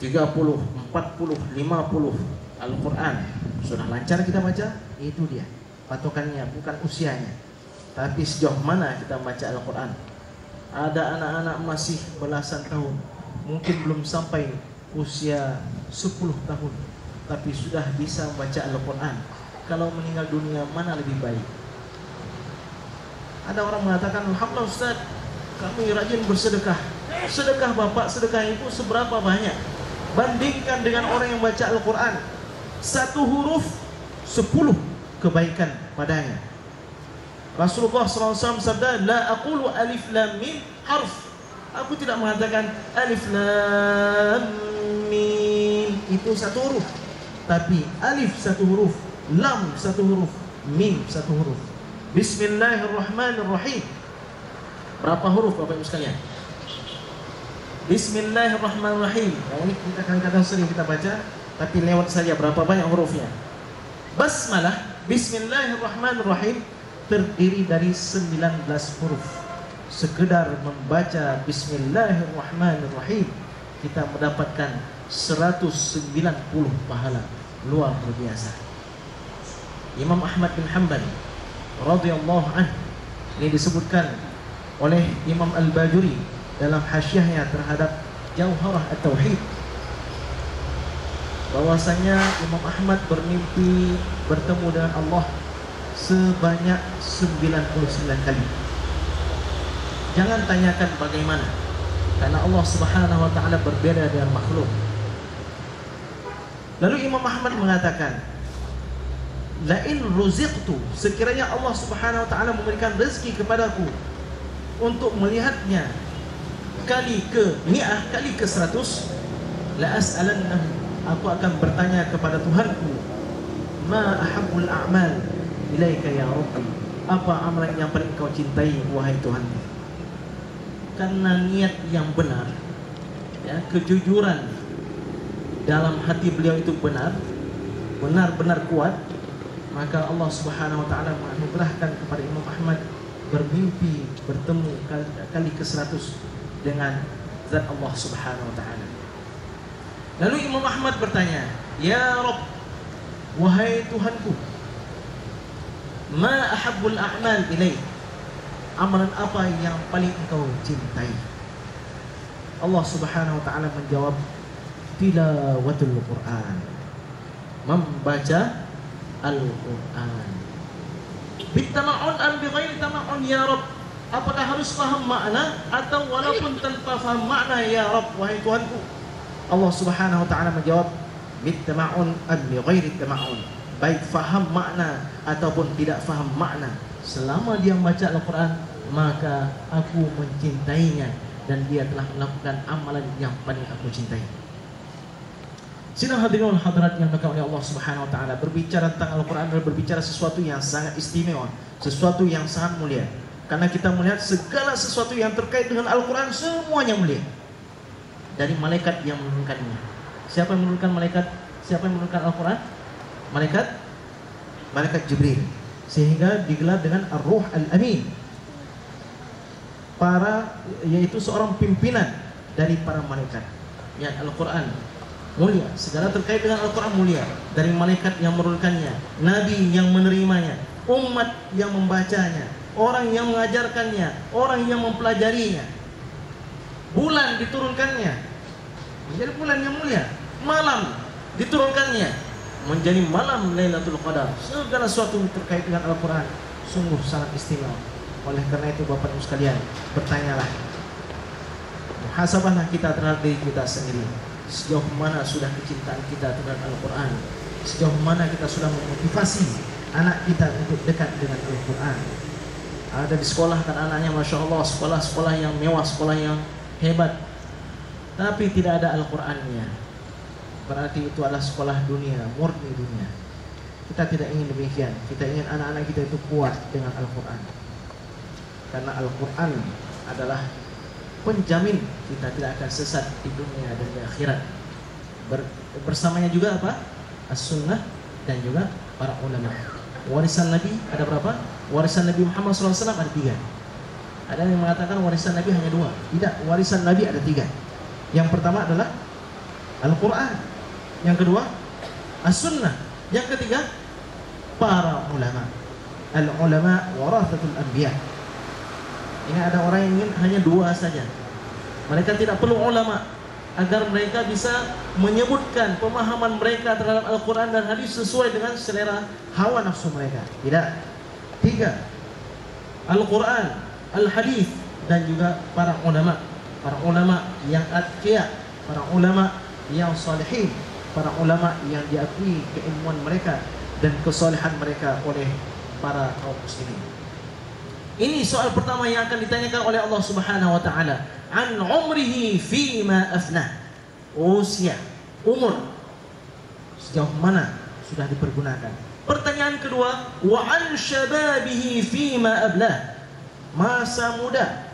30, 40, 50, Al-Quran sudah lancar kita baca? Itu dia patokannya, bukan usianya, tapi sejauh mana kita baca Al-Quran. Ada anak-anak masih belasan tahun, mungkin belum sampai usia 10 tahun, tapi sudah bisa membaca Al-Quran. Kalau meninggal dunia, mana lebih baik? Ada orang mengatakan, alhamdulillah Ustaz, kami rajin bersedekah. Sedekah bapak, sedekah ibu seberapa banyak? Bandingkan dengan orang yang baca Al-Quran, 1 huruf 10 kebaikan padanya. Rasulullah SAW sabda, la aqulu alif lam mim harf. Aku tidak mengatakan alif lam mim itu 1 huruf, tapi alif 1 huruf, lam 1 huruf, mim 1 huruf. Bismillahirrahmanirrahim. Berapa huruf Bapak Ibu sekalian? Bismillahirrahmanirrahim. Nah, ini kita kadang-kadang sering kita baca, tapi lewat saja, berapa banyak hurufnya. Basmalah, Bismillahirrahmanirrahim, terdiri dari 19 huruf. Sekedar membaca Bismillahirrahmanirrahim, kita mendapatkan 190 pahala. Luar biasa. Imam Ahmad bin Hanbal radhiyallahu anhu, ini disebutkan oleh Imam Al-Bajuri dalam hasyiahnya terhadap Jauharah At-Tauhid, bahwasanya Imam Ahmad bermimpi bertemu dengan Allah sebanyak 99 kali. Jangan tanyakan bagaimana, karena Allah Subhanahu wa taala berbeda dengan makhluk. Lalu Imam Ahmad mengatakan, la in ruziqtu, sekiranya Allah Subhanahu wa taala memberikan rezeki kepadaku untuk melihatnya kali ke mi'ah, kali ke 100, la as'alannahu, aku akan bertanya kepada Tuhanku, ma ahabbul a'mal ilaika ya Rabbi, apa amalan yang paling kau cintai wahai Tuhan? Karena niat yang benar, ya, kejujuran dalam hati beliau itu benar-benar kuat, maka Allah Subhanahu wa taala menganugerahkan kepada Imam Ahmad bermimpi bertemu kali ke 100 dengan zat Allah Subhanahu wa taala. Lalu Imam Ahmad bertanya, ya Rabb, wahai Tuhanku, ma ahabbul a'mal ilaik, amalan apa yang paling engkau cintai? Allah Subhanahu wa taala menjawab, tilawatul Quran, membaca Al-Quran. Bitama'un am bighairi tama'un ya Rabb, apakah harus faham makna atau walaupun tanpa faham makna ya Rabb, wahai Tuhanku? Allah Subhanahu wa taala menjawab, bitama'un am bighairi tama'un, baik faham makna ataupun tidak faham makna, selama dia membaca Al-Quran, maka aku mencintainya dan dia telah melakukan amalan yang paling aku cintai. Sidang hadirin hadirat yang dimuliakan oleh Allah Subhanahu wa taala, berbicara tentang Al-Quran adalah berbicara sesuatu yang sangat istimewa, sesuatu yang sangat mulia. Karena kita melihat segala sesuatu yang terkait dengan Al-Quran semuanya mulia. Dari malaikat yang menurunkannya. Siapa yang menurunkan malaikat? Siapa yang menurunkan Al-Quran? Malaikat Jibril. Sehingga digelar dengan Ar-Ruh Al-Amin. Yaitu seorang pimpinan dari para malaikat. Ya, Al-Quran mulia. Segala terkait dengan Al-Quran mulia. Dari malaikat yang menurunkannya, Nabi yang menerimanya, umat yang membacanya, orang yang mengajarkannya, orang yang mempelajarinya. Bulan diturunkannya menjadi bulan yang mulia. Malam diturunkannya menjadi malam Lailatul Qadar. Segala sesuatu terkait dengan Al-Quran sungguh sangat istimewa. Oleh karena itu Bapak Ibu sekalian, bertanyalah, muhasabahlah kita terhadap diri kita sendiri. Sejauh mana sudah kecintaan kita terhadap Al-Quran? Sejauh mana kita sudah memotivasi anak kita untuk dekat dengan Al-Quran? Ada di sekolah kan anaknya, Masya Allah, sekolah-sekolah yang mewah, sekolah yang hebat, tapi tidak ada Al-Qurannya. Berarti itu adalah sekolah dunia, murni dunia. Kita tidak ingin demikian. Kita ingin anak-anak kita itu kuat dengan Al-Quran. Karena Al-Quran adalah penjamin kita tidak akan sesat di dunia dan di akhirat. Bersamanya juga apa? As-Sunnah dan juga para ulama. Warisan Nabi ada berapa? Warisan Nabi Muhammad SAW ada 3. Ada yang mengatakan warisan Nabi hanya 2. Tidak, warisan Nabi ada 3. Yang pertama adalah Al-Quran. Yang kedua As-Sunnah. Yang ketiga para ulama. Al-ulama warathatul anbiya. Ini ada orang yang ingin hanya 2 saja. Mereka tidak perlu ulama agar mereka bisa menyebutkan pemahaman mereka terhadap Al-Quran dan hadis sesuai dengan selera hawa nafsu mereka. Tidak. 3. Al-Quran, Al-Hadis, dan juga para ulama. Para ulama yang atqiya, para ulama yang salihin, para ulama yang diakui keilmuan mereka dan kesalehan mereka oleh para kaum muslimin. Ini soal pertama yang akan ditanyakan oleh Allah Subhanahu wa taala. An umrihi fima afnah. Usia, umur sejauh mana sudah dipergunakan. Pertanyaan kedua, wa an syababihi fima ablah. Masa muda,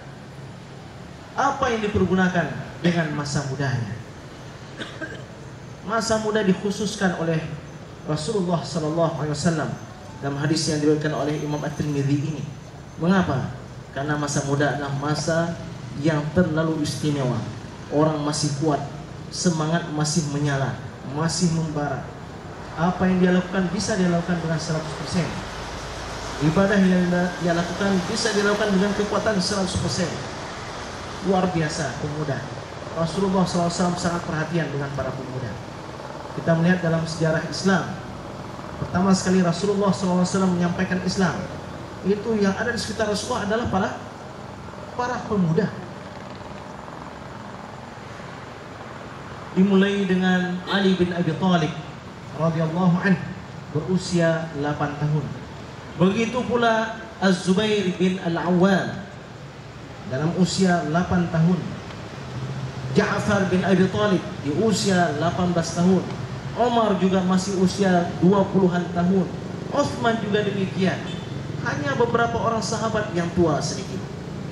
apa yang dipergunakan dengan masa mudanya? Masa muda dikhususkan oleh Rasulullah sallallahu alaihi wasallam dalam hadis yang diriwayatkan oleh Imam At-Tirmidzi ini. Mengapa? Karena masa muda adalah masa yang terlalu istimewa. Orang masih kuat, semangat masih menyala, masih membara. Apa yang dia lakukan bisa dia lakukan dengan 100%. Ibadah yang dia lakukan bisa dilakukan dengan kekuatan 100%. Luar biasa pemuda. Rasulullah SAW sangat perhatian dengan para pemuda. Kita melihat dalam sejarah Islam, pertama sekali Rasulullah SAW menyampaikan Islam, itu yang ada di sekitar Rasulullah adalah para pemuda. Dimulai dengan Ali bin Abi Thalib radhiyallahu anhu, berusia 8 tahun. Begitu pula Az-Zubair bin Al-Awwam dalam usia 8 tahun. Ja'far bin Abi Thalib di usia 18 tahun. Umar juga masih usia 20-an tahun. Utsman juga demikian. Hanya beberapa orang sahabat yang tua sedikit.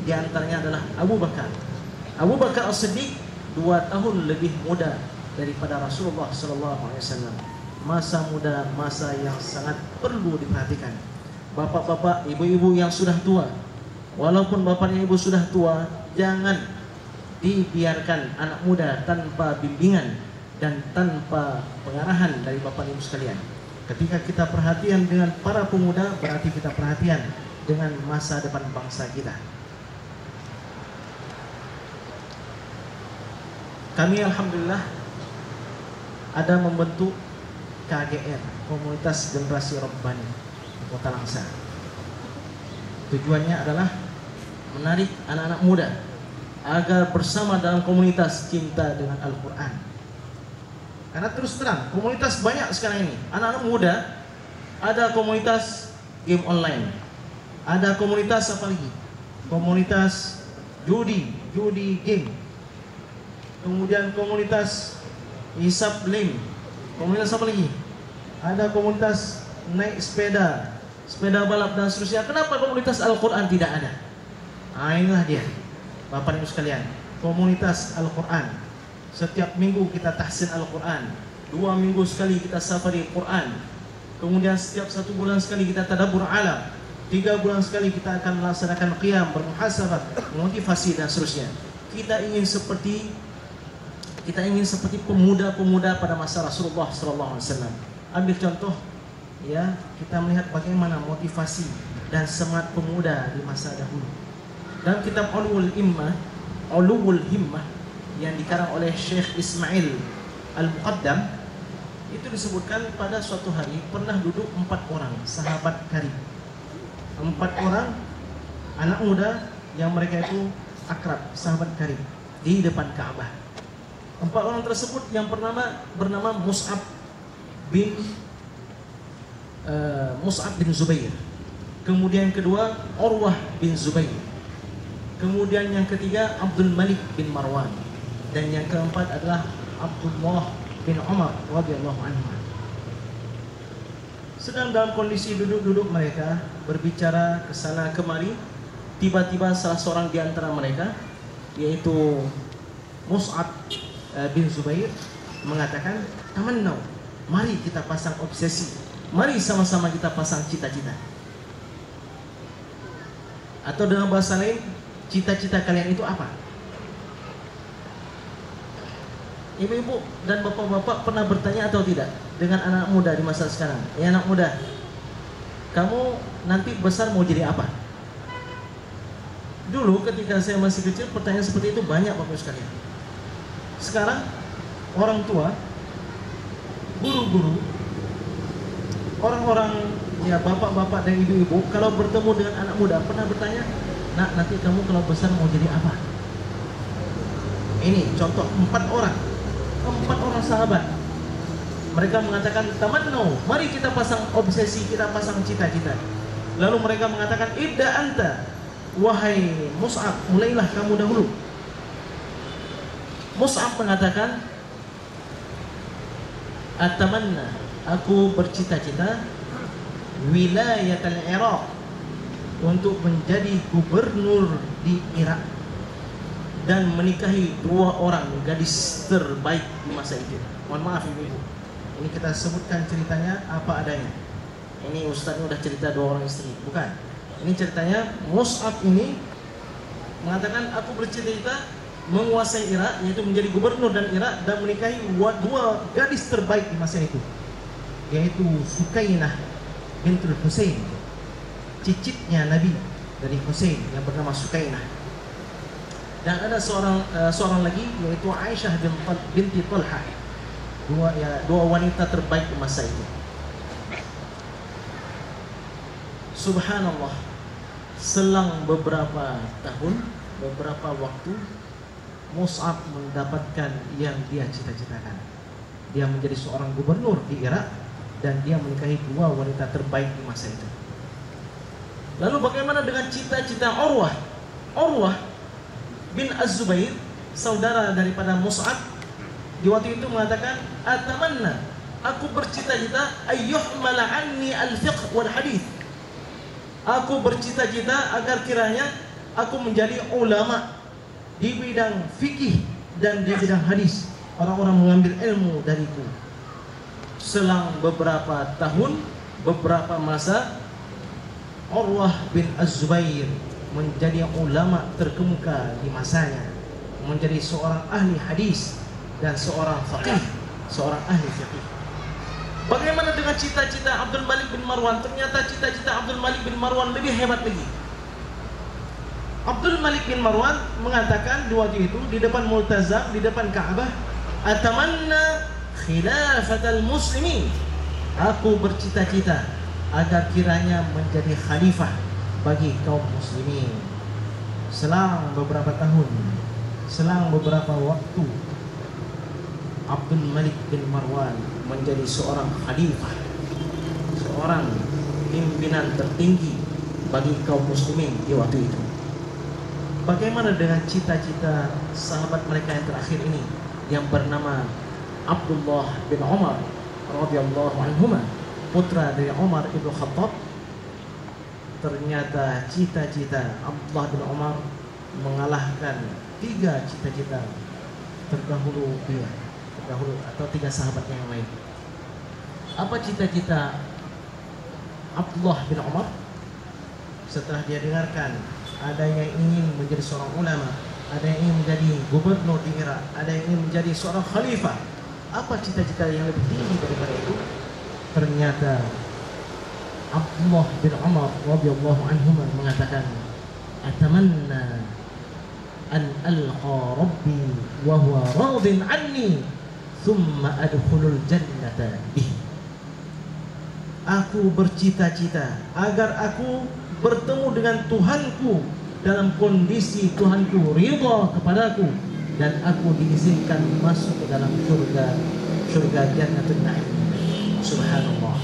Di antaranya adalah Abu Bakar. Abu Bakar As-Siddiq 2 tahun lebih muda daripada Rasulullah SAW. Masa muda, masa yang sangat perlu diperhatikan. Bapak-bapak, ibu-ibu yang sudah tua, walaupun bapak dan ibu sudah tua, jangan dibiarkan anak muda tanpa bimbingan dan tanpa pengarahan dari bapak dan ibu sekalian. Ketika kita perhatian dengan para pemuda, berarti kita perhatian dengan masa depan bangsa kita. Kami alhamdulillah ada membentuk KGR, Komunitas Generasi Rabbani Kota Langsa. Tujuannya adalah menarik anak-anak muda agar bersama dalam komunitas cinta dengan Al-Quran. Karena terus terang, komunitas banyak sekarang ini. Anak-anak muda, ada komunitas game online, ada komunitas apa lagi? Komunitas judi game. Kemudian komunitas hisab lem. Komunitas apa lagi? Ada komunitas naik sepeda balap dan seterusnya. Kenapa komunitas Al-Quran tidak ada? Inilah dia, Bapak Ibu sekalian, komunitas Al-Quran. Setiap minggu kita tahsin Al-Quran, 2 minggu sekali kita safari Quran, kemudian setiap 1 bulan sekali kita tadabbur alam, 3 bulan sekali kita akan melaksanakan qiyam, bermuhasabah, motivasi dan seterusnya. Kita ingin seperti pemuda-pemuda pada masa Rasulullah SAW. Ambil contoh, ya, kita melihat bagaimana motivasi dan semangat pemuda di masa dahulu. Dalam kitab Ulul Himmah yang dikarang oleh Syekh Ismail Al-Muqaddam, itu disebutkan pada suatu hari pernah duduk 4 orang sahabat karib, 4 orang anak muda yang mereka itu akrab, sahabat karib, di depan Ka'bah. 4 orang tersebut yang bernama Mus'ab bin Zubair, kemudian kedua Urwah bin Zubair, kemudian yang ketiga Abdul Malik bin Marwan, dan yang keempat adalah Abdullah bin Umar radhiyallahu anhu. Sedang dalam kondisi duduk-duduk mereka berbicara ke sana kemari, tiba-tiba salah seorang di antara mereka, yaitu Mus'ab bin Zubair, mengatakan, "Tamannau, mari kita pasang obsesi, mari sama-sama kita pasang cita-cita." Atau dalam bahasa lain, cita-cita kalian itu apa? Ibu-ibu dan bapak-bapak pernah bertanya atau tidak dengan anak muda di masa sekarang? Ya, anak muda, kamu nanti besar mau jadi apa? Dulu ketika saya masih kecil, pertanyaan seperti itu banyak, Bapak sekalian. Sekarang orang tua, guru-guru, orang-orang, ya, bapak-bapak dan ibu-ibu, kalau bertemu dengan anak muda pernah bertanya, "Nak, nanti kamu kalau besar mau jadi apa?" Ini contoh 4 orang sahabat. Mereka mengatakan, "Tamannau, mari kita pasang obsesi, kita pasang cita-cita." Lalu mereka mengatakan, "Ibda anta, wahai Mus'ab, mulailah kamu dahulu." Mus'ab mengatakan, "Atamanna, aku bercita-cita wilayat al-Iraq, untuk menjadi gubernur di Irak dan menikahi 2 orang gadis terbaik di masa itu." Mohon maaf ibu-ibu, ini kita sebutkan ceritanya apa adanya. Ini Ustaz udah cerita 2 orang istri, bukan. Ini ceritanya Mus'ab ini mengatakan, "Aku bercita-cita menguasai Irak, yaitu menjadi gubernur dan Irak, dan menikahi 2 gadis terbaik di masa itu, yaitu Sukainah bintul Husain, cicitnya Nabi dari Husain yang bernama Sukainah. Dan ada seorang lagi, yaitu Aisyah binti Talha. 2 wanita terbaik di masa itu. Subhanallah, selang beberapa tahun, beberapa waktu, Mus'ab mendapatkan yang dia cita-citakan. Dia menjadi seorang gubernur di Irak dan dia menikahi 2 wanita terbaik di masa itu. Lalu bagaimana dengan cita-cita Urwah? Urwah bin Az-Zubair, saudara daripada Mus'ab, di waktu itu mengatakan, "Atamanna, aku bercita-cita ayyuhmala anni al-fiqh wal hadith." Aku bercita-cita agar kiranya aku menjadi ulama di bidang fikih dan di bidang hadis. Orang-orang mengambil ilmu dariku. Selang beberapa tahun, beberapa masa, Urwah bin Az-Zubair menjadi ulama terkemuka di masanya, menjadi seorang ahli hadis dan seorang faqih, seorang ahli fiqih. Bagaimana dengan cita-cita Abdul Malik bin Marwan? Ternyata cita-cita Abdul Malik bin Marwan lebih hebat lagi. Abdul Malik bin Marwan mengatakan di waktu itu di depan Multazam, di depan Ka'bah, "Atamanna khilafatal muslimin." Aku bercita-cita agar kiranya menjadi khalifah bagi kaum muslimin. Selang beberapa tahun, selang beberapa waktu, Abdul Malik bin Marwan menjadi seorang khalifah, seorang pimpinan tertinggi bagi kaum muslimin di waktu itu. Bagaimana dengan cita-cita sahabat mereka yang terakhir ini, yang bernama Abdullah bin Umar radhiyallahu anhuma, putra dari Umar ibn Khattab? ternyata cita-cita Abdullah bin Umar mengalahkan 3 cita-cita terdahulu atau 3 sahabat yang lain. Apa cita-cita Abdullah bin Umar? Setelah dia dengarkan ada yang ingin menjadi seorang ulama, ada yang ingin menjadi gubernur di Irak, ada yang ingin menjadi seorang khalifah. Apa cita-cita yang lebih tinggi daripada itu? Ternyata Abdullah bin Umar radhiyallahu anhu mengatakan, "Atamanna an alqa rabbi wa huwa radin anni, thumma adkhulul jannata bih." Aku bercita-cita agar aku bertemu dengan Tuhanku dalam kondisi Tuhanku ridha kepadaku dan aku diizinkan masuk ke dalam surga Jannatul Na'im. Subhanallah.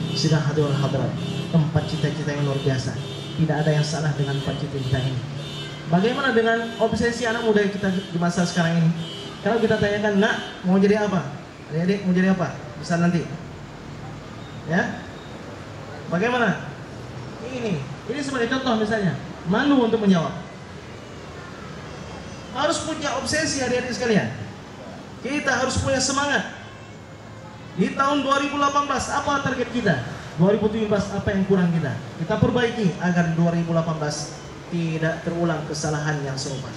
Sidang hadirin hadirat, 4 cita-cita yang luar biasa. Tidak ada yang salah dengan 4 cita-cita ini. Bagaimana dengan obsesi anak muda kita di masa sekarang ini? Kalau kita tanyakan, "Nak, mau jadi apa? Adik-adik mau jadi apa besar nanti?" Ya? Bagaimana? Ini sebagai contoh misalnya. Malu untuk menjawab. Harus punya obsesi adik-adik sekalian. Kita harus punya semangat. Di tahun 2018 apa target kita? 2017 apa yang kurang kita? Kita perbaiki agar 2018 tidak terulang kesalahan yang serupa.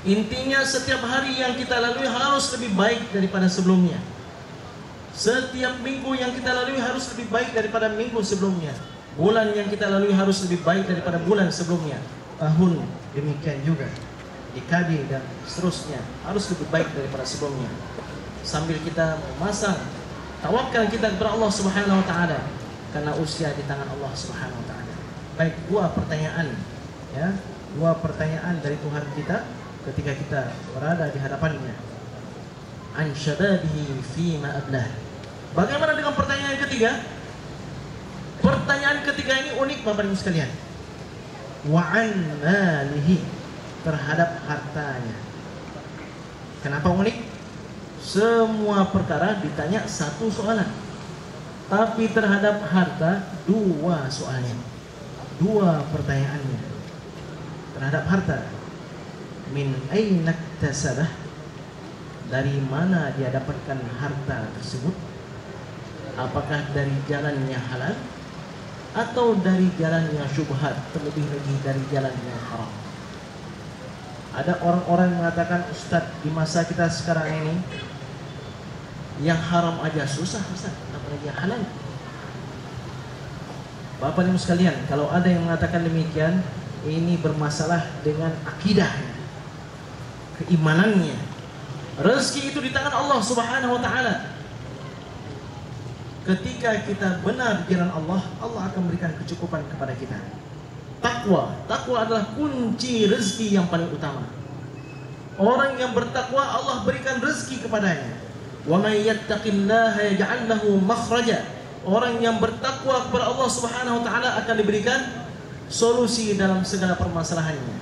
Intinya setiap hari yang kita lalui harus lebih baik daripada sebelumnya. Setiap minggu yang kita lalui harus lebih baik daripada minggu sebelumnya. Bulan yang kita lalui harus lebih baik daripada bulan sebelumnya. Tahun demikian juga. Dekade dan seterusnya harus lebih baik daripada sebelumnya. Sambil kita memasang tawakal kita kepada Allah Subhanahu wa taala, karena usia di tangan Allah Subhanahu wa taala. Baik, 2 pertanyaan ya, 2 pertanyaan dari Tuhan kita ketika kita berada di hadapannya. An syababihi fima ablah. Bagaimana dengan pertanyaan yang ketiga? Pertanyaan ketiga ini unik Bapak Ibu sekalian. Wa an malihi, terhadap hartanya. Kenapa unik? Semua perkara ditanya 1 soalan, tapi terhadap harta 2 soalnya, 2 pertanyaannya. Terhadap harta, min aina iktasabah, dari mana dia dapatkan harta tersebut? Apakah dari jalan yang halal atau dari jalan yang syubhat, terlebih lagi dari jalan yang haram? Ada orang-orang yang mengatakan, "Ustaz, di masa kita sekarang ini yang haram aja susah, Ustaz, apalagi yang halal." Bapak Ibu sekalian, kalau ada yang mengatakan demikian, ini bermasalah dengan akidahnya, keimanannya. Rezeki itu di tangan Allah Subhanahu wa taala. Ketika kita benar di jalan Allah, Allah akan berikan kecukupan kepada kita. Takwa adalah kunci rezeki yang paling utama. Orang yang bertakwa, Allah berikan rezeki kepadanya. Wa may yattaqillaha yaj'al lahu makhraja. Orang yang bertakwa kepada Allah Subhanahu wa taala akan diberikan solusi dalam segala permasalahannya.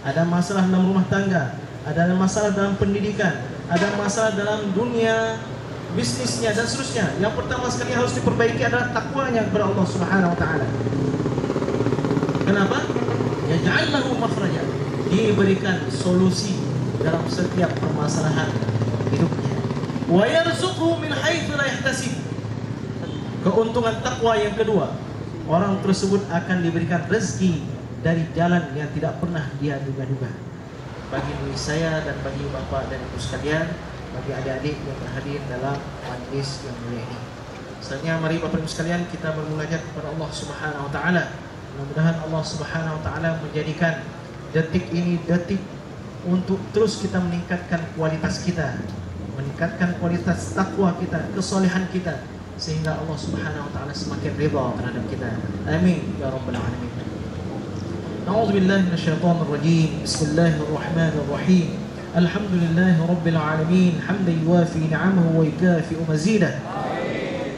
Ada masalah dalam rumah tangga, ada masalah dalam pendidikan, ada masalah dalam dunia bisnisnya dan seterusnya. Yang pertama sekali harus diperbaiki adalah takwanya kepada Allah Subhanahu wa taala. Kenapa? Yaj'al lahu makhraja. Diberikan solusi dalam setiap permasalahan hidupnya. Wa yarzuqhu min haitsu la yahtasib. Keuntungan takwa yang kedua, orang tersebut akan diberikan rezeki dari jalan yang tidak pernah dia duga-duga. Bagi saya dan bagi Bapak dan Ibu sekalian, bagi adik-adik yang berhadir dalam majlis yang mulia ini. Selanjutnya mari Bapak Ibu sekalian kita bermunajat kepada Allah Subhanahu wa taala. Mudah-mudahan Allah Subhanahu wa taala menjadikan detik ini detik untuk terus kita meningkatkan kualitas kita, meningkatkan kualitas takwa kita, kesolehan kita, sehingga Allah Subhanahu wa taala semakin ridha terhadap kita. Amin ya rabbal alamin. A'udzu billahi minasyaitonir rajim. Bismillahirrahmanirrahim. Alhamdulillahi rabbil alamin, hamdan yuwafi ni'amahu wa yukafi'u mazidah.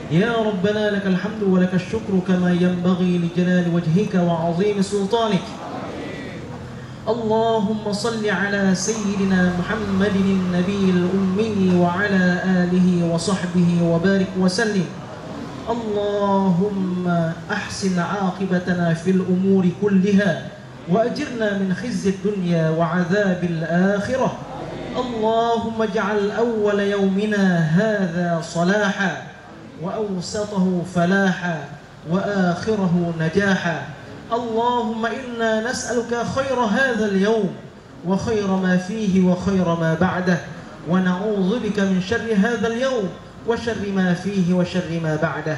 Ya Rabbana lakal hamdu wa lakal syukru kama yanbaghi li jalali wajhika wa 'azimi sultanik. Allahumma salli ala sayyidina Muhammadin nabiyil ummi wa ala alihi wa sahbihi wa barik wa sallim. اللهم أحسن عاقبتنا في الأمور كلها وأجرنا من خزي الدنيا وعذاب الآخرة. اللهم اجعل أول يومنا هذا صلاحا وأوسطه فلاحا وآخره نجاحا. اللهم إنا نسألك خير هذا اليوم وخير ما فيه وخير ما بعده، ونعوذ بك من شر هذا اليوم وشر ما فيه وشر ما بعده.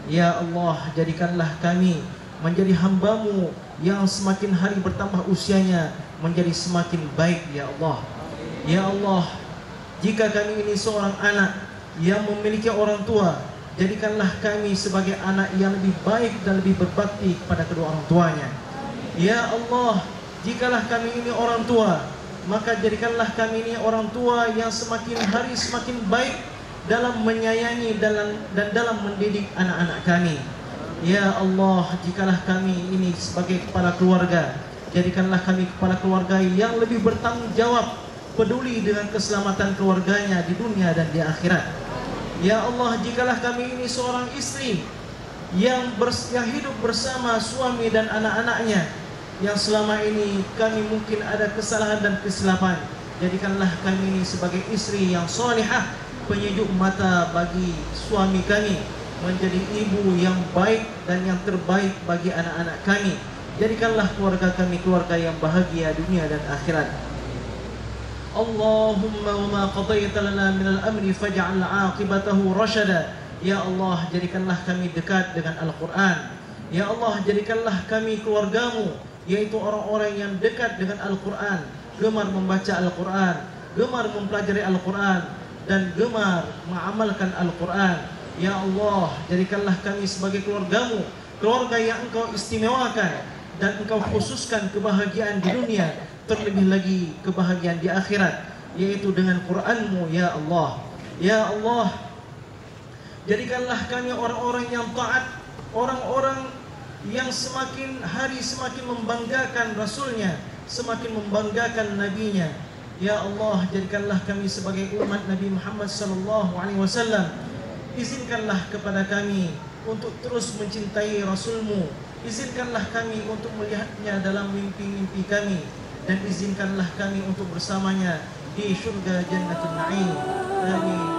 Ya Allah, jadikanlah kami menjadi hamba-Mu yang semakin hari bertambah usianya menjadi semakin baik, ya Allah. Ya Allah, jika kami ini seorang anak yang memiliki orang tua, jadikanlah kami sebagai anak yang lebih baik dan lebih berbakti kepada kedua orang tuanya. Ya Allah, jikalah kami ini orang tua, maka jadikanlah kami ini orang tua yang semakin hari semakin baik dalam menyayangi dan dalam mendidik anak-anak kami. Ya Allah, jikalah kami ini sebagai kepala keluarga, jadikanlah kami kepala keluarga yang lebih bertanggung jawab, peduli dengan keselamatan keluarganya di dunia dan di akhirat. Ya Allah, jikalah kami ini seorang istri yang hidup bersama suami dan anak-anaknya, yang selama ini kami mungkin ada kesalahan dan kesilapan, jadikanlah kami ini sebagai istri yang salihah, penyejuk mata bagi suami kami, menjadi ibu yang baik dan yang terbaik bagi anak-anak kami. Jadikanlah keluarga kami keluarga yang bahagia dunia dan akhirat. Allahumma wa ma qadaita lana minal amri faj'al 'aqibatahu rasyada. Ya Allah, jadikanlah kami dekat dengan Al-Quran. Ya Allah, jadikanlah kami keluarga-Mu, yaitu orang-orang yang dekat dengan Al-Quran, gemar membaca Al-Quran, gemar mempelajari Al-Quran, dan gemar mengamalkan Al-Quran. Ya Allah, jadikanlah kami sebagai keluarga-Mu, keluarga yang Engkau istimewakan dan Engkau khususkan kebahagiaan di dunia, terlebih lagi kebahagiaan di akhirat, yaitu dengan Quran-Mu, ya Allah. Ya Allah, jadikanlah kami orang-orang yang taat, orang-orang yang semakin hari semakin membanggakan Rasulnya, semakin membanggakan Nabi-Nya. Ya Allah, jadikanlah kami sebagai umat Nabi Muhammad SAW. Izinkanlah kepada kami untuk terus mencintai Rasul-Mu. Izinkanlah kami untuk melihatnya dalam mimpi-mimpi kami, dan izinkanlah kami untuk bersamanya di syurga Jannatul Na'im. Amin.